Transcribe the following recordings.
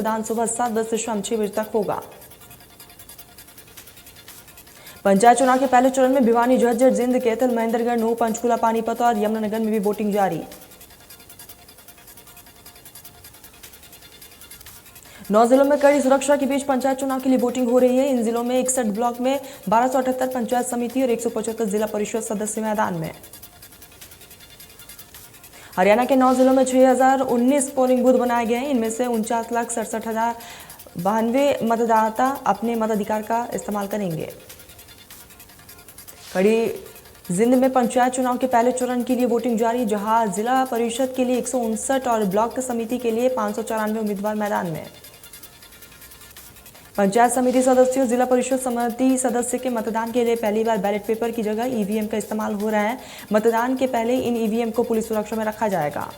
मतदान सुबह 7 बजे से शाम 6 बजे तक होगा। पंचायत चुनाव के पहले चरण में भिवानी, झज्जर, जिंद, कैथल, महेंद्रगढ़, नूह, पंचकुला, पानीपत और यमुनानगर में भी वोटिंग जारी। 9 जिलों में कड़ी सुरक्षा के बीच पंचायत चुनाव के लिए वोटिंग हो रही है। इन जिलों में 61 ब्लॉक में 1278 पंचायत समिति और 175 जिला परिषद सदस्य मैदान में। हरियाणा के 9 जिलों में 6019 पोलिंग बूथ बनाए गए हैं। इनमें से 49,67,092 मतदाता अपने मताधिकार का इस्तेमाल करेंगे। कड़ी जिंद में पंचायत चुनाव के पहले चरण के लिए वोटिंग जारी, जहां जिला परिषद के लिए 159 और ब्लॉक समिति के लिए 594 उम्मीदवार मैदान में। पंचायत समिति सदस्यों, जिला परिषद समिति सदस्य के मतदान के लिए पहली बार बैलेट पेपर की जगह ईवीएम का इस्तेमाल हो रहा है। मतदान के पहले इन ईवीएम को पुलिस सुरक्षा में रखा जाएगा।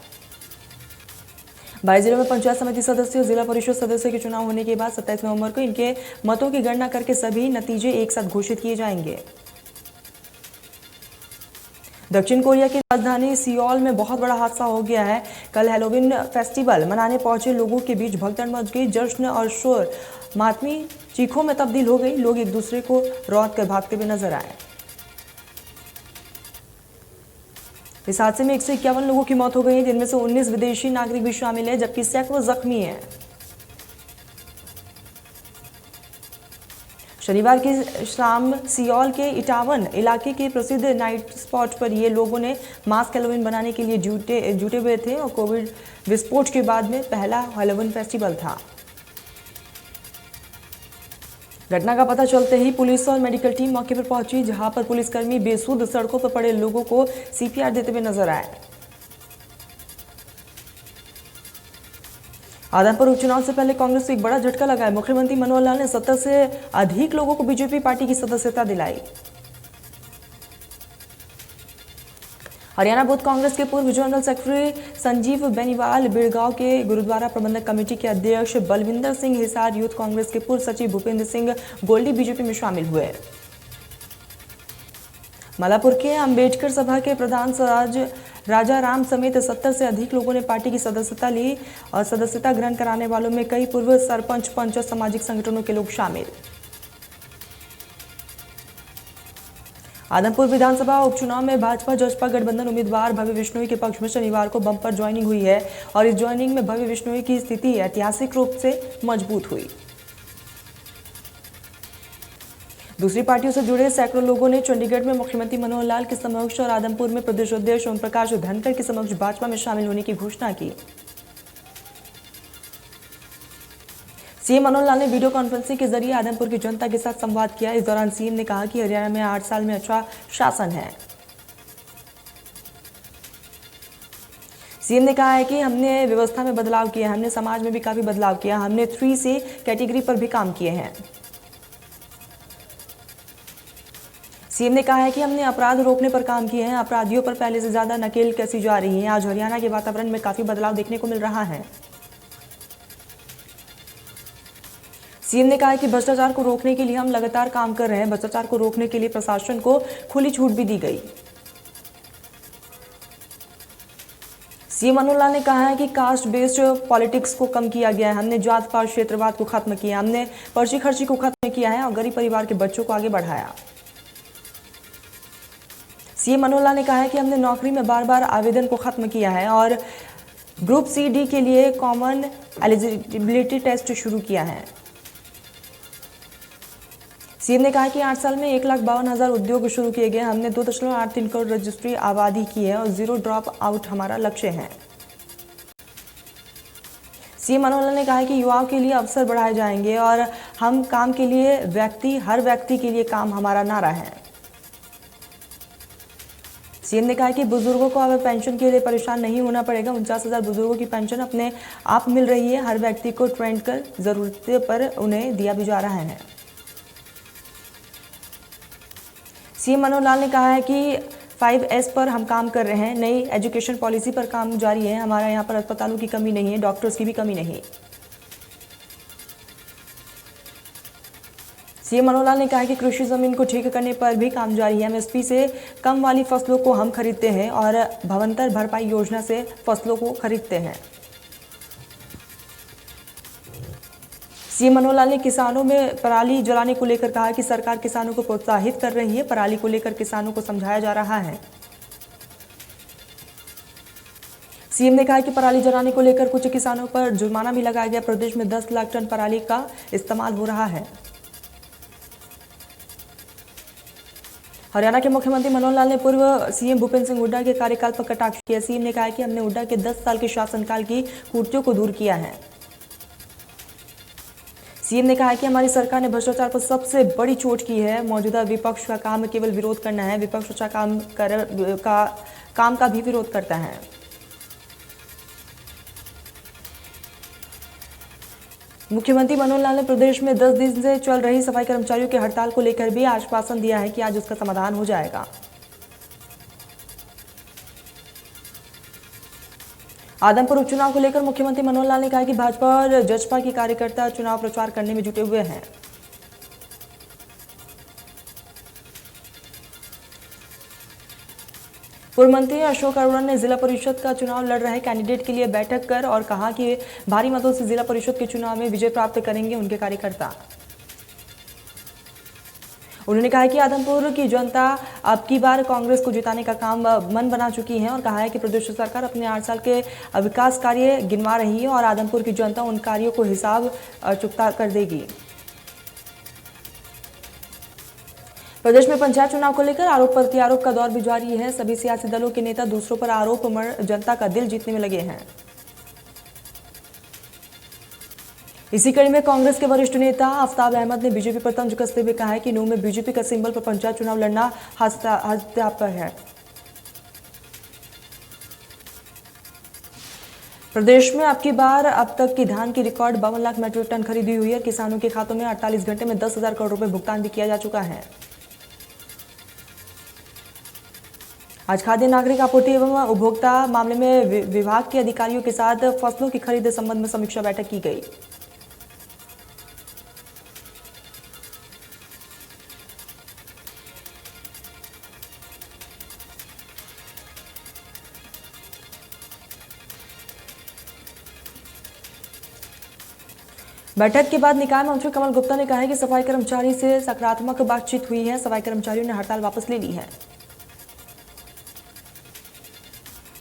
22 जिलों में पंचायत समिति सदस्यों, जिला परिषद सदस्य के चुनाव होने के बाद 27 नवंबर को इनके मतों की गणना करके सभी नतीजे एक साथ घोषित किए जाएंगे। दक्षिण कोरिया की राजधानी सियोल में बहुत बड़ा हादसा हो गया है। कल हैलोवीन फेस्टिवल मनाने पहुंचे लोगों के बीच भगदड़ मच गई। जश्न और शोर मातमी चीखों में तब्दील हो गई। लोग एक दूसरे को रौंद कर भागते हुए नजर आए। इस हादसे में 151 लोगों की मौत हो गई, जिनमें से 19 विदेशी नागरिक भी शामिल है, जबकि सैकड़ों जख्मी हैं। शनिवार की शाम सियोल के इटावन इलाके के प्रसिद्ध नाइट स्पॉट पर ये लोगों ने मास्क हैलोवीन बनाने के लिए जुटे हुए थे और कोविड विस्फोट के बाद में पहला हैलोवीन फेस्टिवल था। घटना का पता चलते ही पुलिस और मेडिकल टीम मौके पर पहुंची, जहां पर पुलिसकर्मी बेसुध सड़कों पर पड़े लोगों को सीपीआर देते हुए नजर आए। आदमपुर उपचुनाव से पहले कांग्रेस को एक बड़ा झटका लगा है। मुख्यमंत्री मनोहर लाल ने 70 से अधिक लोगों को बीजेपी पार्टी की सदस्यता दिलाई। हरियाणा बूथ कांग्रेस के पूर्व जनरल सेक्रेटरी संजीव बेनीवाल, बिड़गांव के गुरुद्वारा प्रबंधक कमेटी के अध्यक्ष बलविंदर सिंह, हिसार यूथ कांग्रेस के पूर्व सचिव भूपेंद्र सिंह गोल्डी बीजेपी में शामिल हुए। मलापुर के अंबेडकर सभा के प्रधान राजा राम समेत 70 से अधिक लोगों ने पार्टी की सदस्यता ली और सदस्यता ग्रहण कराने वालों में कई पूर्व सरपंच, पंच और सामाजिक संगठनों के लोग शामिल। आदमपुर विधानसभा उपचुनाव में भाजपा जसपा गठबंधन उम्मीदवार भव्य बिश्नोई के पक्ष में शनिवार को बम्पर ज्वाइनिंग हुई है और इस ज्वाइनिंग में भव्य बिश्नोई की स्थिति ऐतिहासिक रूप से मजबूत हुई। दूसरी पार्टियों से जुड़े सैकड़ों लोगों ने चंडीगढ़ में मुख्यमंत्री मनोहर लाल के समक्ष और आदमपुर में प्रदेश अध्यक्ष ओम प्रकाश धनखड़ के समक्ष भाजपा में शामिल होने की घोषणा की। सीएम मनोहर लाल ने वीडियो कॉन्फ्रेंसिंग के जरिए आदमपुर की जनता के साथ संवाद किया। इस दौरान सीएम ने कहा कि हरियाणा में 8 साल में अच्छा शासन है। सीएम ने कहा है कि हमने व्यवस्था में बदलाव किया, हमने समाज में भी काफी बदलाव किया, हमने 3C कैटेगरी पर भी काम किए हैं। सीएम ने कहा है कि हमने अपराध रोकने पर काम किए हैं, अपराधियों पर पहले से ज्यादा नकेल कसी जा रही है। आज हरियाणा के वातावरण में काफी बदलाव देखने को मिल रहा है। सीएम ने कहा कि भ्रष्टाचार को रोकने के लिए हम लगातार काम कर रहे हैं। भ्रष्टाचार को रोकने के लिए प्रशासन को खुली छूट भी दी गई। सीएम मनोहर लाल ने कहा है कि कास्ट बेस्ड पॉलिटिक्स को कम किया गया है, हमने जात पात क्षेत्रवाद को खत्म किया, हमने पर्ची खर्ची को खत्म किया है और गरीब परिवार के बच्चों को आगे बढ़ाया। सीएम मनोहर लाल ने कहा है कि हमने नौकरी में बार बार आवेदन को खत्म किया है और ग्रुप सी डी के लिए कॉमन एलिजिबिलिटी टेस्ट शुरू किया है। सीएम ने कहा कि 8 साल में 1,52,000 उद्योग शुरू किए गए। हमने 2.83 करोड़ रजिस्ट्री आबादी की है और 0 ड्रॉप आउट हमारा लक्ष्य है। सीएम मनोहर लाल ने कहा कि युवाओं के लिए अवसर बढ़ाए जाएंगे और हम काम के लिए हर व्यक्ति के लिए काम हमारा नारा है। सीएम ने कहा कि बुजुर्गों को अब पेंशन के लिए परेशान नहीं होना पड़ेगा। 49,000 बुजुर्गों की पेंशन अपने आप मिल रही है। हर व्यक्ति को ट्रेंड कर जरूरत पर उन्हें दिया भी जा रहा है। सीएम मनोहर लाल ने कहा है कि 5S पर हम काम कर रहे हैं। नई एजुकेशन पॉलिसी पर काम जारी है। हमारा यहाँ पर अस्पतालों की कमी नहीं है, डॉक्टर्स की भी कमी नहीं। सीएम मनोहर लाल ने कहा कि कृषि जमीन को ठीक करने पर भी काम जारी है। एमएसपी से कम वाली फसलों को हम खरीदते हैं और भवंतर भरपाई योजना से फसलों को खरीदते हैं। सीएम मनोहर लाल ने किसानों में पराली जलाने को लेकर कहा कि सरकार किसानों को प्रोत्साहित कर रही है, पराली को लेकर किसानों को समझाया जा रहा है। सीएम ने कहा कि पराली जलाने को लेकर कुछ किसानों पर जुर्माना भी लगाया गया। प्रदेश में 10 लाख टन पराली का इस्तेमाल हो रहा है। हरियाणा के मुख्यमंत्री मनोहर लाल ने पूर्व सीएम भूपेंद्र सिंह हुड्डा के कार्यकाल पर कटाक्ष किया। सीएम ने कहा कि हमने हुड्डा के 10 साल के शासनकाल की कुर्तियों को दूर किया है। सीएम ने कहा कि हमारी सरकार ने भ्रष्टाचार पर सबसे बड़ी चोट की है। मौजूदा विपक्ष का काम केवल विरोध करना है, विपक्ष अच्छा काम का भी विरोध करता है। मुख्यमंत्री मनोहर लाल ने प्रदेश में 10 दिन से चल रही सफाई कर्मचारियों की हड़ताल को लेकर भी आश्वासन दिया है कि आज उसका समाधान हो जाएगा। आदमपुर उपचुनाव को लेकर मुख्यमंत्री मनोहर लाल ने कहा कि भाजपा और जसपा के कार्यकर्ता चुनाव प्रचार करने में जुटे हुए हैं। पूर्व मंत्री अशोक अरोड़ा ने जिला परिषद का चुनाव लड़ रहे कैंडिडेट के लिए बैठक कर और कहा कि भारी मतों से जिला परिषद के चुनाव में विजय प्राप्त करेंगे उनके कार्यकर्ता। उन्होंने कहा कि आदमपुर की जनता अब की बार कांग्रेस को जिताने का काम मन बना चुकी है और कहा है कि प्रदेश सरकार अपने 8 साल के विकास कार्य गिनवा रही है और आदमपुर की जनता उन कार्यों को हिसाब चुकता कर देगी। प्रदेश में पंचायत चुनाव को लेकर आरोप प्रत्यारोप का दौर भी जारी है। सभी सियासी दलों के नेता दूसरों पर आरोप जनता का दिल जीतने में लगे हैं। इसी कड़ी में कांग्रेस के वरिष्ठ नेता आफ्ताब अहमद ने बीजेपी पर तंज कसते हुए कहा है कि नूंह में बीजेपी का सिंबल पर पंचायत चुनाव लड़ना हास्यास्पद है। प्रदेश में अब की बार अब तक की धान की रिकॉर्ड 52 लाख मीट्रिक टन खरीदी हुई है। किसानों के खातों में 48 घंटे में 10,000 करोड़ रुपए भुगतान भी किया जा चुका है। आज खाद्य नागरिक आपूर्ति एवं उपभोक्ता मामले में विभाग के अधिकारियों के साथ फसलों की खरीद संबंध में समीक्षा बैठक की गई। बैठक के बाद निकाय मंत्री कमल गुप्ता ने कहा है कि सफाई कर्मचारी से सकारात्मक बातचीत हुई है। सफाई कर्मचारियों ने हड़ताल वापस ले ली है।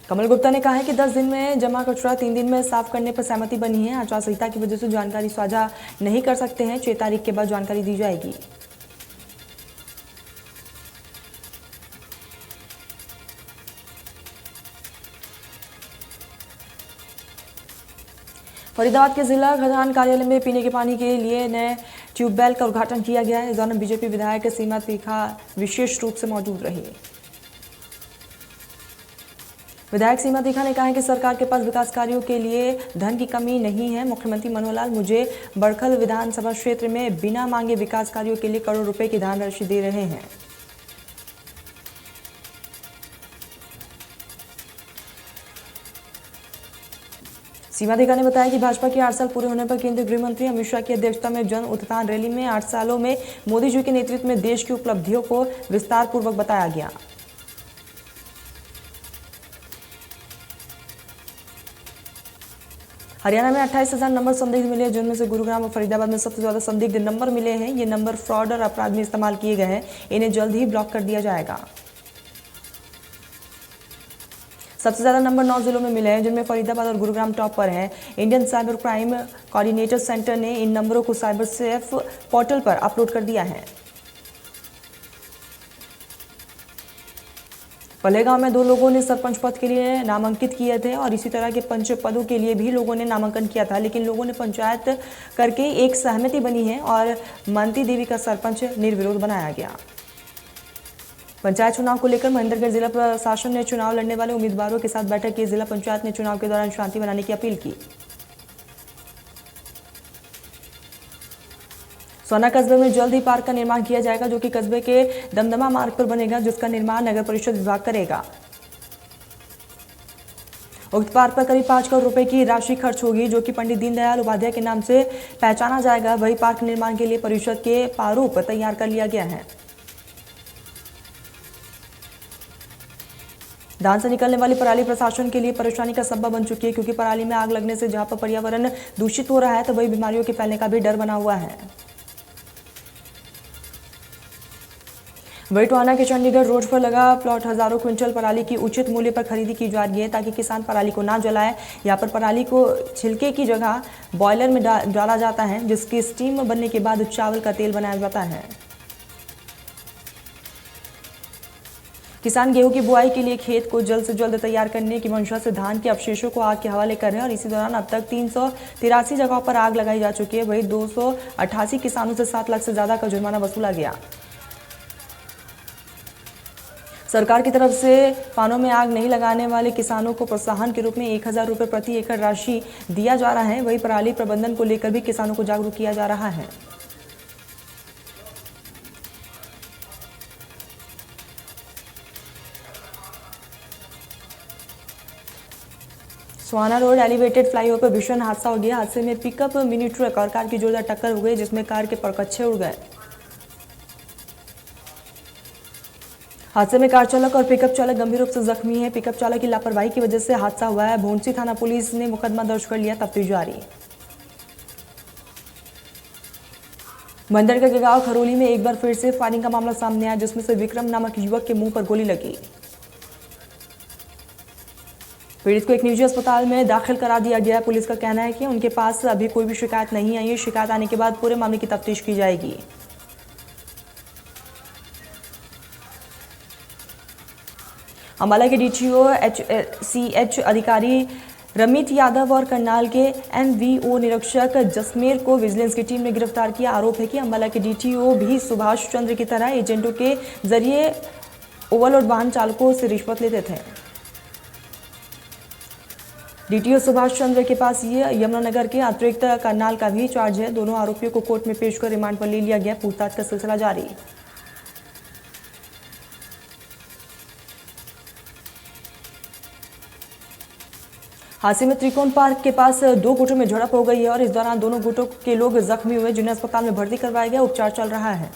कमल गुप्ता ने कहा है कि 10 दिन में जमा कचरा 3 दिन में साफ करने पर सहमति बनी है। आचार संहिता की वजह से जानकारी साझा नहीं कर सकते हैं। 6 तारीख के बाद जानकारी दी जाएगी। फरीदाबाद के जिला खजान कार्यालय में पीने के पानी के लिए नए ट्यूबवेल का उद्घाटन किया गया है। इस दौरान बीजेपी विधायक सीमा तीखा विशेष रूप से मौजूद रही। विधायक सीमा तीखा ने कहा है कि सरकार के पास विकास कार्यों के लिए धन की कमी नहीं है। मुख्यमंत्री मनोहर लाल मुझे बड़खल विधानसभा क्षेत्र में बिना मांगे विकास कार्यों के लिए करोड़ रुपए की धनराशि दे रहे हैं। सीमा तीखा ने बताया कि भाजपा के 8 साल पूरे होने पर केंद्रीय गृह मंत्री अमित शाह की अध्यक्षता में जन उत्थान रैली में 8 सालों में मोदी जी के नेतृत्व में देश की उपलब्धियों को विस्तार पूर्वक बताया गया। हरियाणा में 28,000 नंबर संदिग्ध मिले हैं, जिनमें से गुरुग्राम और फरीदाबाद में सबसे ज्यादा संदिग्ध नंबर मिले हैं। ये नंबर फ्रॉड और अपराध में इस्तेमाल किए गए हैं। इन्हें जल्द ही ब्लॉक कर दिया जाएगा। सबसे ज्यादा नंबर 9 जिलों में मिले हैं, जिनमें फरीदाबाद और गुरुग्राम टॉप पर हैं। Indian cyber crime coordinator centre ने इन नंबरों को साइबर सेफ पोर्टल पर अपलोड कर दिया है। पलेगांव में 2 लोगों ने सरपंच पद के लिए नामांकित किए थे और इसी तरह के पंच पदों के लिए भी लोगों ने नामांकन किया था, लेकिन लोगों ने पंचायत करके एक सहमति बनी है और मानती देवी का सरपंच निर्विरोध बनाया गया। पंचायत चुनाव को लेकर महेंद्रगढ़ जिला प्रशासन ने चुनाव लड़ने वाले उम्मीदवारों के साथ बैठक की। जिला पंचायत ने चुनाव के दौरान शांति बनाने की अपील की। सोना कस्बे में जल्द ही पार्क का निर्माण किया जाएगा, जो कि कस्बे के दमदमा मार्ग पर बनेगा, जिसका निर्माण नगर परिषद विभाग करेगा। उक्त पार्क पर करीब 5 करोड़ रुपए की राशि खर्च होगी, जो कि पंडित दीनदयाल उपाध्याय के नाम से पहचाना जाएगा। वही पार्क निर्माण के लिए परिषद के प्रारूप तैयार कर लिया गया है। धान से निकलने वाली पराली प्रशासन के लिए परेशानी का सबब बन चुकी है, क्योंकि पराली में आग लगने से जहां पर पर्यावरण दूषित हो रहा है तो वही बीमारियों के फैलने का भी डर बना हुआ है। वही टोहाना के चंडीगढ़ रोड पर लगा प्लॉट हजारों क्विंटल पराली की उचित मूल्य पर खरीदी की जा रही है, ताकि किसान पराली को ना जलाए। यहाँ पर पराली को छिलके की जगह बॉयलर में डाला जाता है, जिसकी स्टीम बनने के बाद चावल का तेल बनाया जाता है। किसान गेहूं की बुआई के लिए खेत को जल्द से जल्द तैयार करने की मंशा से धान के अवशेषों को आग के हवाले कर रहे हैं और इसी दौरान अब तक 383 जगहों पर आग लगाई जा चुकी है। वहीं 288 किसानों से 7 लाख से ज्यादा का जुर्माना वसूला गया। सरकार की तरफ से पानों में आग नहीं लगाने वाले किसानों को प्रोत्साहन के रूप में 1000 रुपये प्रति एकड़ राशि दिया जा रहा है। वहीं पराली प्रबंधन को लेकर भी किसानों को जागरूक किया जा रहा है। स्वाना रोड एलिवेटेड फ्लाईओवर पर भीषण हादसा हो गया। हादसे में पिकअप, मिनी ट्रक और कार की जोरदार टक्कर हो गई, जिसमें कार के परकच्चे उड़ गए। हादसे में कार चालक और पिकअप चालक गंभीर रूप से जख्मी है। पिकअप चालक की लापरवाही की वजह से हादसा हुआ है। भोंसी थाना पुलिस ने मुकदमा दर्ज कर लिया, तफ्तीश जारी। बंदरगढ़ के गांव खरोली में एक बार फिर से फायरिंग का मामला सामने आया, जिसमें से विक्रम नामक युवक के मुंह पर गोली लगी। पीड़ित को एक निजी अस्पताल में दाखिल करा दिया गया। पुलिस का कहना है कि उनके पास अभी कोई भी शिकायत नहीं आई है। शिकायत आने के बाद पूरे मामले की तफ्तीश की जाएगी। अंबाला के डीटीओ HCH अधिकारी रमित यादव और करनाल के MVO निरीक्षक जसमेर को विजिलेंस की टीम ने गिरफ्तार किया। आरोप है कि अंबाला के डीटीओ भी सुभाष चंद्र की तरह एजेंटों के जरिए ओवरलोड वाहन चालकों से रिश्वत लेते थे। डीटीओ सुभाष चंद्र के पास ये यमुनानगर के अतिरिक्त करनाल का भी चार्ज है। दोनों आरोपियों को कोर्ट में पेश कर रिमांड पर ले लिया गया। पूछताछ का सिलसिला जारी। हादसे में त्रिकोण पार्क के पास 2 गुटों में झड़प हो गई है और इस दौरान दोनों गुटों के लोग जख्मी हुए, जिन्हें अस्पताल में भर्ती करवाया गया। उपचार चल रहा है।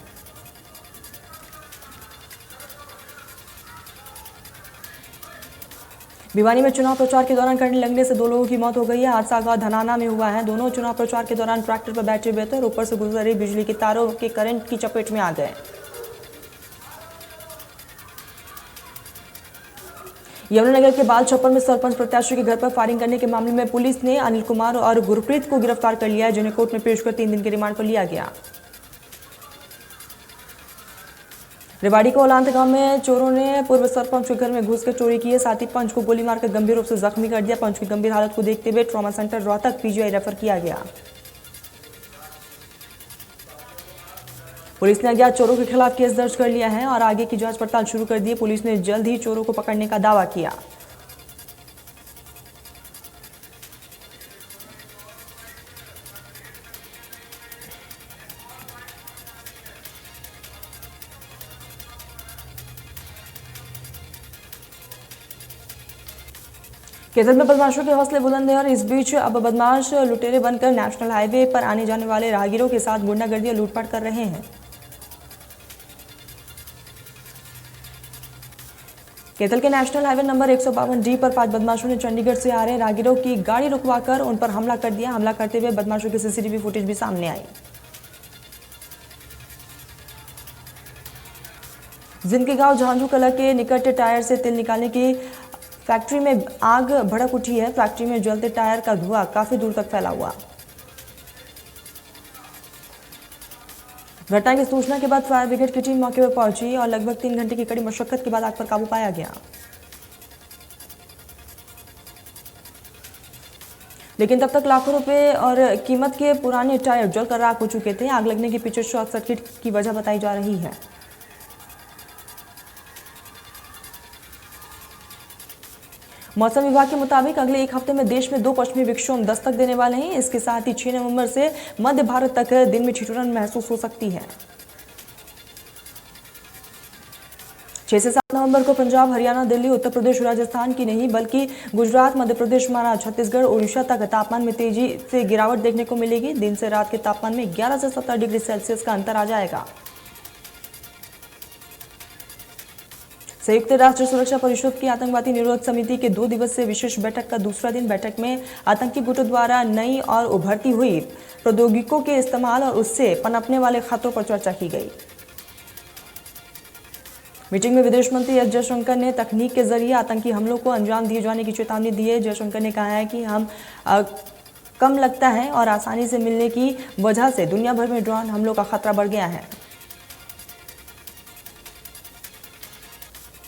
भिवानी में चुनाव प्रचार के दौरान करंट लगने से 2 लोगों की मौत हो गई है। हादसा गांव धनाना में हुआ है। दोनों चुनाव प्रचार के दौरान ट्रैक्टर पर बैठे हुए थे और ऊपर से गुजर रही बिजली के तारों के करंट की चपेट में आ गए। यमुनानगर के बाल छप्पर में सरपंच प्रत्याशी के घर पर फायरिंग करने के मामले में पुलिस ने अनिल कुमार और गुरप्रीत को गिरफ्तार कर लिया है, जिन्हें कोर्ट में पेश कर 3 दिन के रिमांड पर लिया गया। रेवाड़ी के ओलांत गांव में चोरों ने पूर्व सरपंच के घर में घुसकर चोरी की है। साथ ही पंच को गोली मारकर गंभीर रूप से जख्मी कर दिया। पंच की गंभीर हालत को देखते हुए trauma centre Rohtak PGI refer किया गया। पुलिस ने अज्ञात चोरों के खिलाफ केस दर्ज कर लिया है और आगे की जांच पड़ताल शुरू कर दी है। पुलिस ने जल्द ही चोरों को पकड़ने का दावा किया। केसर में बदमाशों के हौसले बुलंद है और इस बीच अब बदमाश लुटेरे बनकर नेशनल हाईवे पर आने जाने वाले राहगीरों के साथ गुंडागर्दी और लूटपाट कर रहे हैं। केतल के नेशनल हाईवे नंबर 152D पर 5 बदमाशों ने चंडीगढ़ से आ रहे राहगीरों की गाड़ी रुकवाकर उन पर हमला कर दिया। हमला करते हुए बदमाशों की CCTV फुटेज भी सामने आई। जिनके गांव झांझू कला के निकट टायर से तेल निकालने की फैक्ट्री में आग भड़क उठी है। फैक्ट्री में जलते टायर का धुआं काफी दूर तक फैला हुआ। घटना की सूचना के बाद फायर ब्रिगेड की टीम मौके पर पहुंची और लगभग 3 घंटे की कड़ी मशक्कत के बाद आग पर काबू पाया गया। लेकिन तब तक लाखों रुपए और कीमत के पुराने टायर जलकर राख हो चुके थे। आग लगने के पीछे शॉर्ट सर्किट की वजह बताई जा रही है। मौसम विभाग के मुताबिक अगले 1 हफ्ते में देश में 2 पश्चिमी विक्षोभ दस्तक देने वाले हैं। इसके साथ ही 6 नवंबर से मध्य भारत तक दिन में ठिठुरन महसूस हो सकती है। 6 से 7 नवंबर को पंजाब, हरियाणा, दिल्ली, उत्तर प्रदेश, राजस्थान की नहीं बल्कि गुजरात, मध्य प्रदेश, महाराष्ट्र, छत्तीसगढ़, उड़ीसा तक तापमान में तेजी से गिरावट देखने को मिलेगी। दिन से रात के तापमान में 11 से 17 डिग्री सेल्सियस का अंतर आ जाएगा। संयुक्त राष्ट्र सुरक्षा परिषद की आतंकवादी निरोध समिति के 2 दिवसीय विशेष बैठक का दूसरा दिन बैठक में आतंकी गुटों द्वारा नई और उभरती हुई प्रौद्योगिकियों के इस्तेमाल और उससे पनपने वाले खतरों पर चर्चा की गई। मीटिंग में विदेश मंत्री एस जयशंकर ने तकनीक के जरिए आतंकी हमलों को अंजाम दिए जाने की चेतावनी दी है। जयशंकर ने कहा है कि हम कम लगता है और आसानी से मिलने की वजह से दुनिया भर में ड्रोन हमलों का खतरा बढ़ गया है।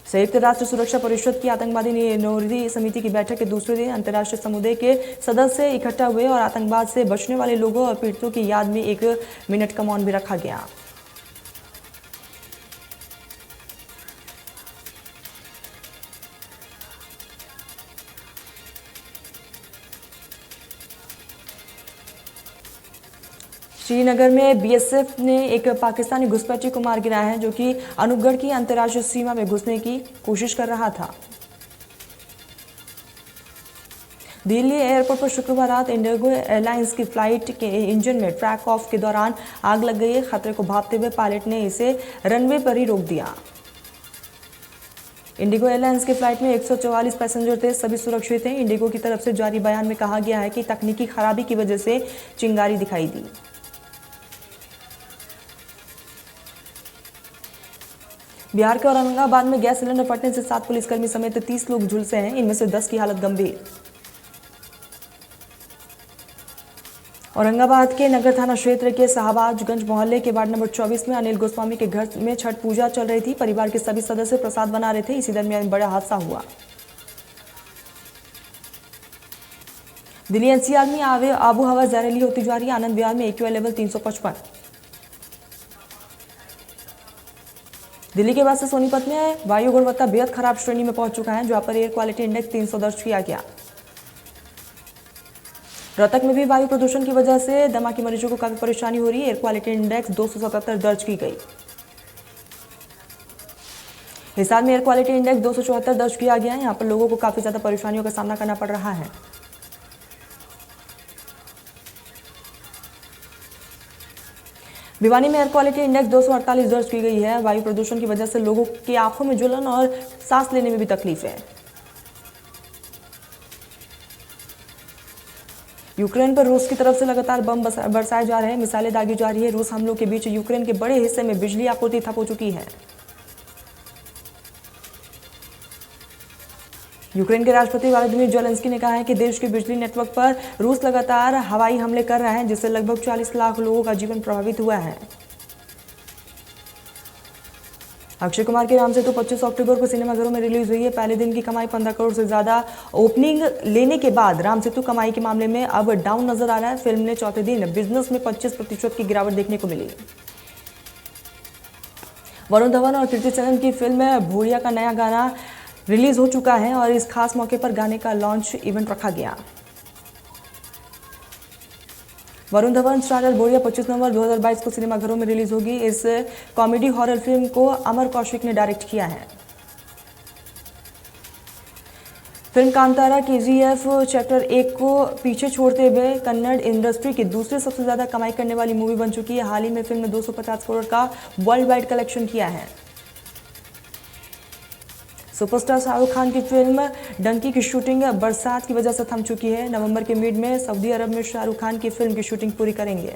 संयुक्त राष्ट्र सुरक्षा परिषद की आतंकवादी निरोधी समिति की बैठक के दूसरे दिन अंतर्राष्ट्रीय समुदाय के सदस्य इकट्ठा हुए और आतंकवाद से बचने वाले लोगों और पीड़ितों की याद में 1 मिनट का मौन भी रखा गया। श्रीनगर में बीएसएफ ने एक पाकिस्तानी घुसपैठी को मार गिराया है जो कि अनूपगढ़ की अंतर्राष्ट्रीय सीमा में घुसने की कोशिश कर रहा था। दिल्ली एयरपोर्ट पर शुक्रवार रात इंडिगो एयरलाइंस की फ्लाइट के इंजन में ट्रैक ऑफ के दौरान आग लग गई है। खतरे को भांपते हुए पायलट ने इसे रनवे पर ही रोक दिया। इंडिगो एयरलाइंस की फ्लाइट में 144 पैसेंजर थे, सभी सुरक्षित थे। इंडिगो की तरफ से जारी बयान में कहा गया है कि तकनीकी खराबी की वजह से चिंगारी दिखाई दी। बिहार के औरंगाबाद में गैस सिलेंडर फटने से 7 पुलिसकर्मी समेत 30 लोग झुलसे हैं, इनमें से 10 की हालत गंभीर। औरंगाबाद के नगर थाना क्षेत्र के साहबाजगंज मोहल्ले के वार्ड नंबर 24 में अनिल गोस्वामी के घर में छठ पूजा चल रही थी। परिवार के सभी सदस्य प्रसाद बना रहे थे, इसी दरमियान बड़ा हादसा हुआ। दिल्ली एनसीआर में आबो हवा जहरीली होती जा रही है। आनंद विहार में एक्यूआई लेवल 355। दिल्ली के बाद से सोनीपत में वायु गुणवत्ता बेहद खराब श्रेणी में पहुंच चुका है, जहां पर एयर क्वालिटी इंडेक्स 300 दर्ज किया गया। रोहतक में भी वायु प्रदूषण की वजह से दमा के मरीजों को काफी परेशानी हो रही है। एयर क्वालिटी इंडेक्स 277 दर्ज की गई। हिसार में एयर क्वालिटी इंडेक्स 274 दर्ज किया गया है। यहां पर लोगों को काफी ज्यादा परेशानियों का सामना करना पड़ रहा है। भिवानी में एयर क्वालिटी इंडेक्स 248 दर्ज की गई है। वायु प्रदूषण की वजह से लोगों की आंखों में जलन और सांस लेने में भी तकलीफ है। यूक्रेन पर रूस की तरफ से लगातार बम बरसाए जा रहे हैं, मिसाइलें दागी जा रही है। रूस हमलों के बीच यूक्रेन के बड़े हिस्से में बिजली आपूर्ति ठप हो चुकी है। यूक्रेन के राष्ट्रपति व्लादिमीर ज़ेलेंस्की ने कहा है कि देश के बिजली नेटवर्क पर रूस लगातार हवाई हमले कर रहा है, जिससे लगभग 40 लाख लोगों का जीवन प्रभावित हुआ है। अक्षय कुमार की राम सेतु 25 अक्टूबर को सिनेमाघरों में रिलीज हुई है। पहले दिन की कमाई 15 करोड़ से ज्यादा ओपनिंग लेने के बाद राम सेतु कमाई के मामले में अब डाउन नजर आ रहा है। फिल्म ने चौथे दिन बिजनेस में 25% की गिरावट देखने को मिली। वरुण धवन और कीर्ति सेनन की फिल्म भोरिया का नया गाना रिलीज हो चुका है और इस खास मौके पर गाने का लॉन्च इवेंट रखा गया। वरुण धवन स्टारर भोरिया 25 नवंबर 2022 को सिनेमाघरों में रिलीज होगी। इस कॉमेडी हॉरर फिल्म को अमर कौशिक ने डायरेक्ट किया है। फिल्म कांतारा केजीएफ चैप्टर 1 को पीछे छोड़ते हुए कन्नड़ इंडस्ट्री की दूसरी सबसे ज्यादा कमाई करने वाली मूवी बन चुकी है। हाल ही में फिल्म ने 250 करोड़ का वर्ल्ड वाइड कलेक्शन किया है। सुपरस्टार शाहरुख खान की फिल्म डंकी की शूटिंग बरसात की वजह से थम चुकी है। नवंबर के मिड में सऊदी अरब में शाहरुख खान की फिल्म की शूटिंग पूरी करेंगे।